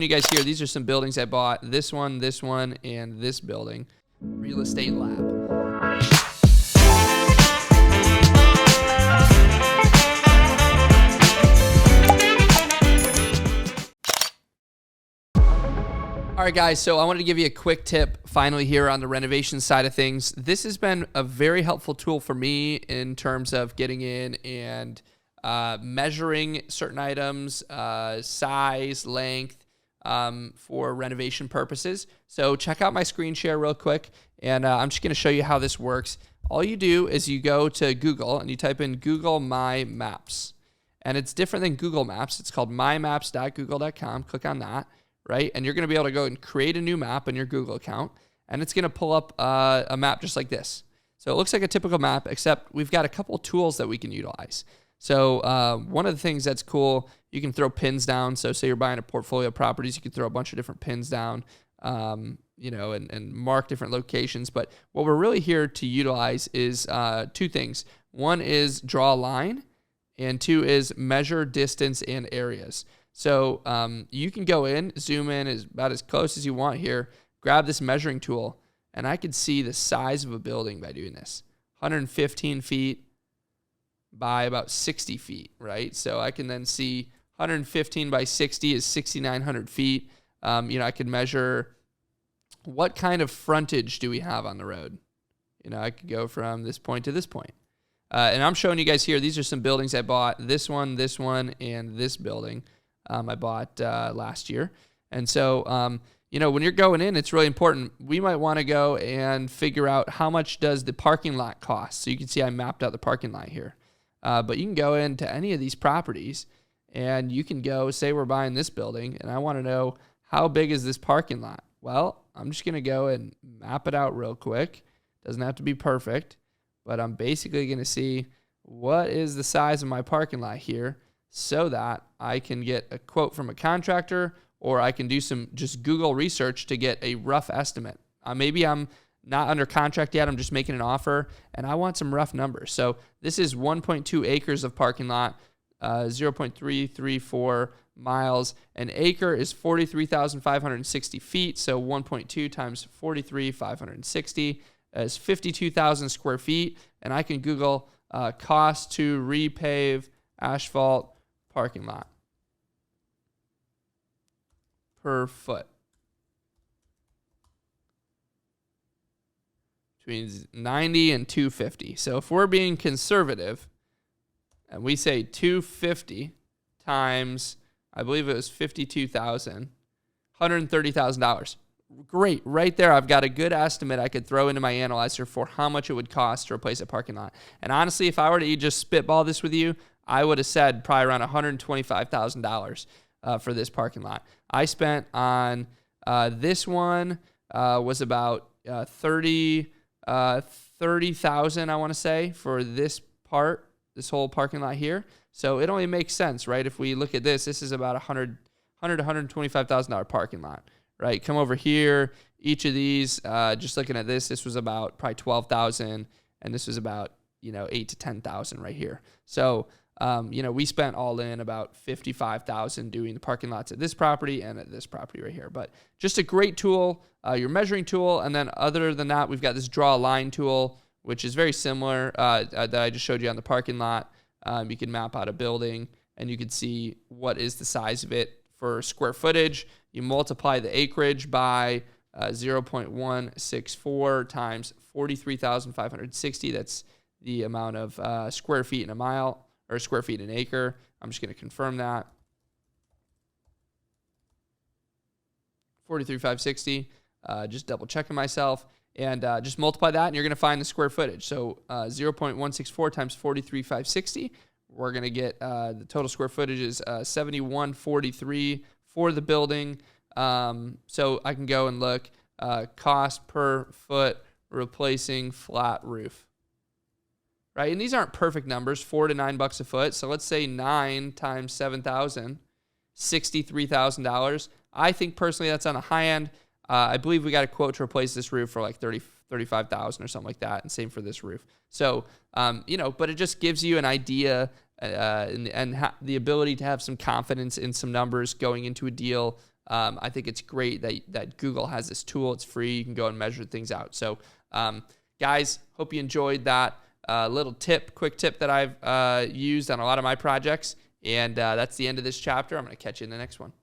You guys here, these are some buildings I bought. This one, and this building. Real Estate Lab. All right, guys, so I wanted to give you a quick tip finally here on the renovation side of things. This has been a very helpful tool for me in terms of getting in and measuring certain items, size, length, for renovation purposes. So check out my screen share real quick, and I'm just going to show you how this works. All you do is you go to Google and you type in Google My Maps, and it's different than Google Maps. It's called mymaps.google.com. Click on that, right? And you're going to be able to go and create a new map in your Google account, and it's going to pull up a map just like this. So it looks like a typical map, except we've got a couple tools that we can utilize. So one of the things that's cool, you can throw pins down. So say you're buying a portfolio of properties, you can throw a bunch of different pins down, and mark different locations. But what we're really here to utilize is two things. One is draw a line, and two is measure distance and areas. So you can go in, zoom in about as close as you want here, grab this measuring tool, and I can see the size of a building by doing this. 115 feet by about 60 feet, right? So I can then see 115 by 60 is 6,900 feet. I can measure what kind of frontage do we have on the road. I could go from this point to this point. And I'm showing you guys here, these are some buildings I bought. This one, and this building I bought last year. And so, when you're going in, it's really important. We might want to go and figure out how much does the parking lot cost. So you can see I mapped out the parking lot here. But you can go into any of these properties and you can go, say we're buying this building and I want to know how big is this parking lot. Well, I'm just going to go and map it out real quick. Doesn't have to be perfect, but I'm basically going to see what is the size of my parking lot here so that I can get a quote from a contractor, or I can do some just Google research to get a rough estimate. Maybe I'm not under contract yet, I'm just making an offer, and I want some rough numbers. So this is 1.2 acres of parking lot, 0.334 miles. An acre is 43,560 feet, so 1.2 times 43,560 is 52,000 square feet, and I can Google cost to repave asphalt parking lot per foot. Between 90 and 250. So if we're being conservative and we say 250 times, I believe it was 52,000, $130,000. Great. Right there, I've got a good estimate I could throw into my analyzer for how much it would cost to replace a parking lot. And honestly, if I were to just spitball this with you, I would have said probably around $125,000 for this parking lot. I spent on this one was about 30,000, I want to say, for this whole parking lot here. So it only makes sense, right? If we look at this is about $100,000 to $125,000 parking lot, right? Come over here. Each of these, just looking at this was about probably 12,000, and this was about 8 to 10,000 right here. So we spent all in about 55,000 doing the parking lots at this property and at this property right here. But just a great tool, your measuring tool. And then other than that, we've got this draw a line tool, which is very similar that I just showed you on the parking lot. You can map out a building and you can see what is the size of it for square footage. You multiply the acreage by 0.164 times 43,560. That's the amount of square feet in a mile, or square feet an acre. I'm just going to confirm that. 43,560. Just double checking myself. And just multiply that, and you're going to find the square footage. So 0.164 times 43,560. We're going to get the total square footage is 7,143 for the building. So I can go and look cost per foot replacing flat roof. Right, and these aren't perfect numbers, $4 to $9 a foot. So let's say 9 times 7,000, $63,000. I think personally that's on the high end. I believe we got a quote to replace this roof for like 35,000 or something like that, and same for this roof. So, but it just gives you an idea and the ability to have some confidence in some numbers going into a deal I think it's great that Google has this tool. It's free. You can go and measure things out. So, guys, hope you enjoyed that quick tip that I've used on a lot of my projects. And that's the end of this chapter. I'm going to catch you in the next one.